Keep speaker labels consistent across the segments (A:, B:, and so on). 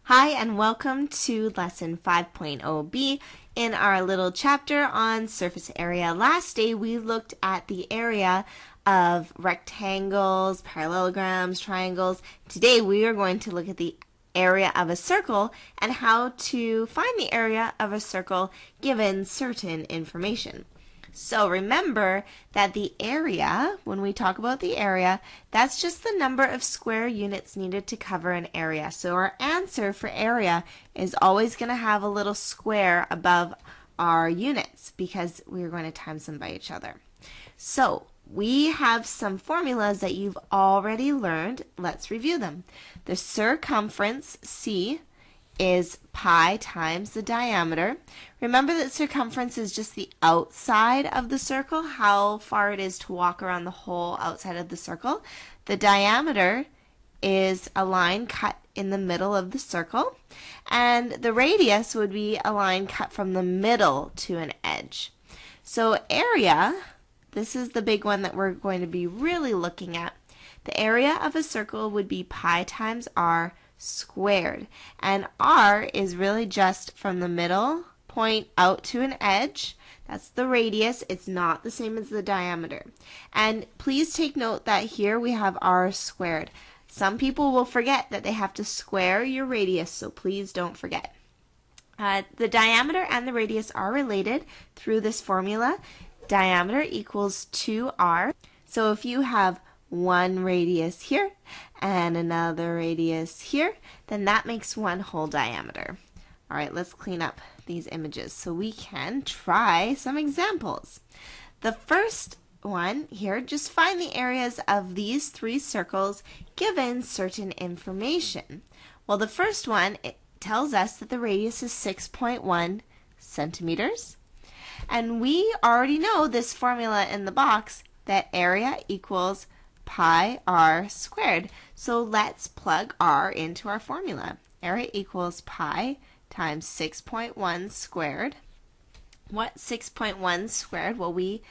A: Hi, and welcome to Lesson 5.0b in our little chapter on surface area. Last day we looked at the area of rectangles, parallelograms, triangles. Today we are going to look at the area of a circle and how to find the area of a circle given certain information. So remember that the area, when we talk about the area, that's just the number of square units needed to cover an area. So our answer for area is always going to have a little square above our units because we're going to times them by each other. So we have some formulas that you've already learned. Let's review them. The circumference, C, is pi times the diameter. Remember that circumference is just the outside of the circle, how far it is to walk around the whole outside of the circle. The diameter is a line cut in the middle of the circle, and the radius would be a line cut from the middle to an edge. So area, this is the big one that we're going to be really looking at. The area of a circle would be pi times r squared, and r is really just from the middle point out to an edge. That's the radius. It's not the same as the diameter. And please take note that here we have r squared. Some people will forget that they have to square your radius, so please don't forget. The diameter and the radius are related through this formula. Diameter equals 2r. So if you have one radius here and another radius here, then that makes one whole diameter. All right, let's clean up these images so we can try some examples. The first one here, just find the areas of these three circles given certain information. Well, the first one, it tells us that the radius is 6.1 centimeters. And we already know this formula in the box, that area equals pi r squared. So let's plug r into our formula. Area equals pi times 6.1 squared. What's 6.1 squared? Well, we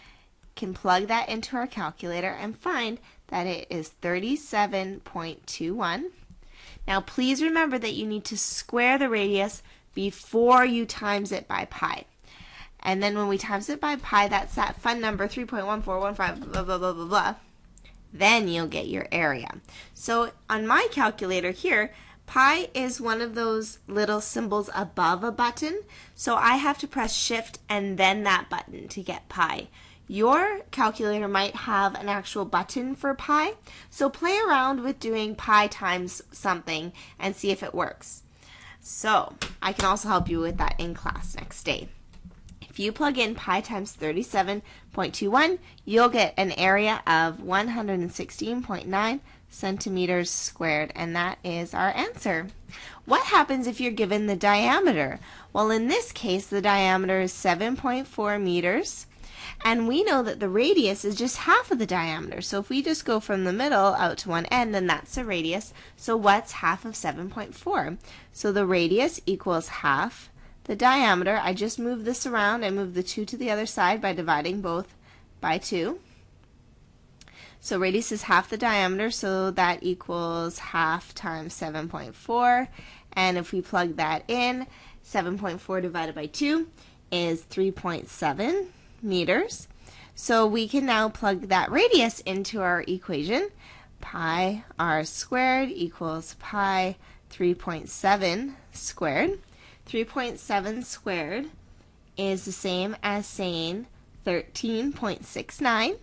A: can plug that into our calculator and find that it is 37.21. Now please remember that you need to square the radius before you times it by pi. And then when we times it by pi, that's that fun number 3.1415 blah blah blah blah blah. Then you'll get your area. So on my calculator here, pi is one of those little symbols above a button. So I have to press shift and then that button to get pi. Your calculator might have an actual button for pi. So play around with doing pi times something and see if it works. So I can also help you with that in class next day. If you plug in pi times 37.21, you'll get an area of 116.9 centimeters squared, and that is our answer. What happens if you're given the diameter? Well, in this case, the diameter is 7.4 meters, and we know that the radius is just half of the diameter. So if we just go from the middle out to one end, then that's the radius. So what's half of 7.4? So the radius equals half the diameter. I just moved this around and moved the 2 to the other side by dividing both by 2. So radius is half the diameter, so that equals half times 7.4. And if we plug that in, 7.4 divided by 2 is 3.7 meters. So we can now plug that radius into our equation. Pi r squared equals pi 3.7 squared. 3.7 squared is the same as saying 13.69.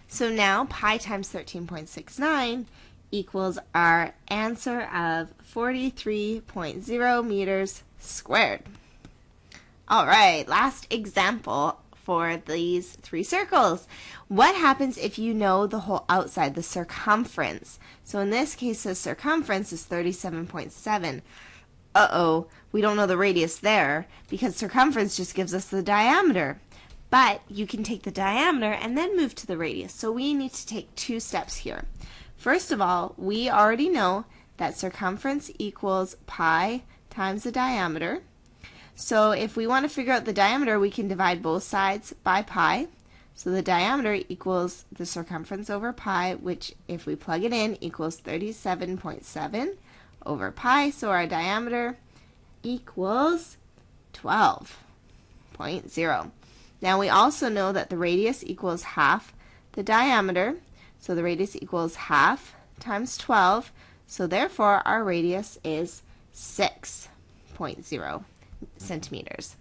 A: So now pi times 13.69 equals our answer of 43.0 meters squared. All right, last example for these three circles. What happens if you know the whole outside, the circumference? So in this case, the circumference is 37.7. Uh-oh, we don't know the radius there because circumference just gives us the diameter. But you can take the diameter and then move to the radius. So we need to take two steps here. First of all, we already know that circumference equals pi times the diameter. So if we want to figure out the diameter, we can divide both sides by pi. So the diameter equals the circumference over pi, which if we plug it in equals 37.7 over pi, so our diameter equals 12.0. Now we also know that the radius equals half the diameter, so the radius equals half times 12, so therefore our radius is 6.0 centimeters.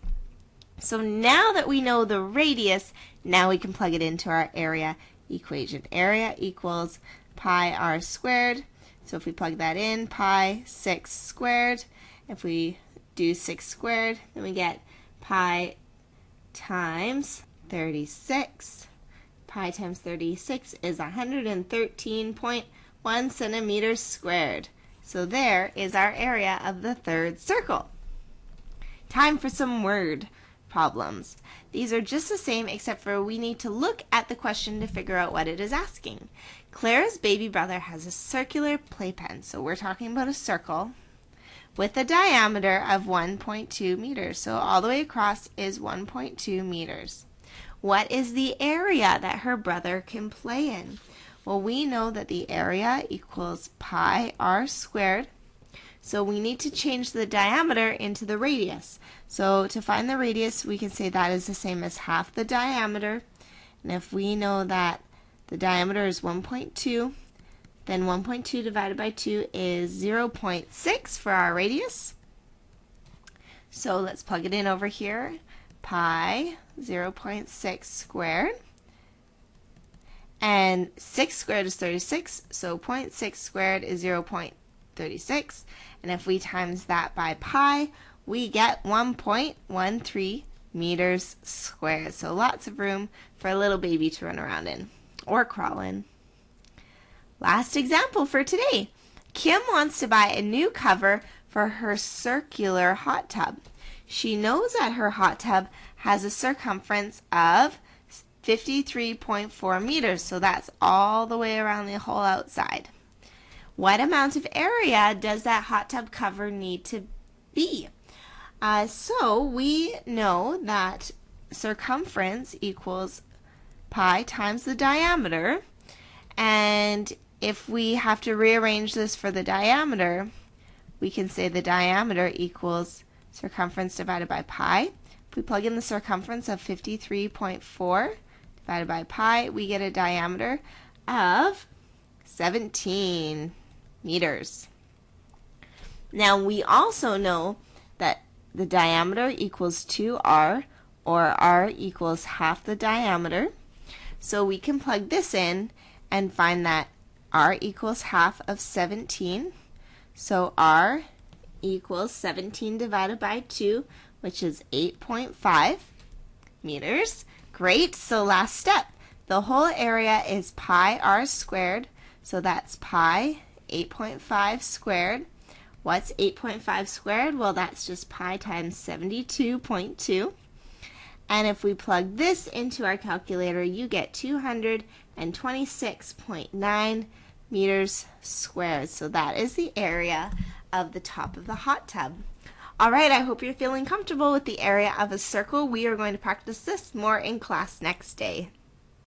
A: So now that we know the radius, now we can plug it into our area equation. Area equals pi r squared. So if we plug that in, pi 6 squared. If we do 6 squared, then we get pi times 36. Pi times 36 is 113.1 centimeters squared. So there is our area of the third circle. Time for some word problems. These are just the same except for we need to look at the question to figure out what it is asking. Clara's baby brother has a circular playpen, so we're talking about a circle, with a diameter of 1.2 meters. So all the way across is 1.2 meters. What is the area that her brother can play in? Well, we know that the area equals pi r squared. So we need to change the diameter into the radius. So to find the radius, we can say that is the same as half the diameter. And if we know that the diameter is 1.2, then 1.2 divided by 2 is 0.6 for our radius. So let's plug it in over here. Pi 0.6 squared. And 6 squared is 36, so 0.6 squared is 0.36. And if we times that by pi, we get 1.13 meters squared. So lots of room for a little baby to run around in or crawl in. Last example for today. Kim wants to buy a new cover for her circular hot tub. She knows that her hot tub has a circumference of 53.4 meters, so that's all the way around the whole outside. What amount of area does that hot tub cover need to be? So we know that circumference equals pi times the diameter, and if we have to rearrange this for the diameter, we can say the diameter equals circumference divided by pi. If we plug in the circumference of 53.4 divided by pi, we get a diameter of 17 meters. Now we also know that the diameter equals 2r, or r equals half the diameter. So we can plug this in and find that r equals half of 17. So r equals 17 divided by 2, which is 8.5 meters. Great, so last step. The whole area is pi r squared, so that's pi 8.5 squared. What's 8.5 squared? Well, that's just pi times 72.2. And if we plug this into our calculator, you get 226.9 meters squared. So that is the area of the top of the hot tub. All right, I hope you're feeling comfortable with the area of a circle. We are going to practice this more in class next day.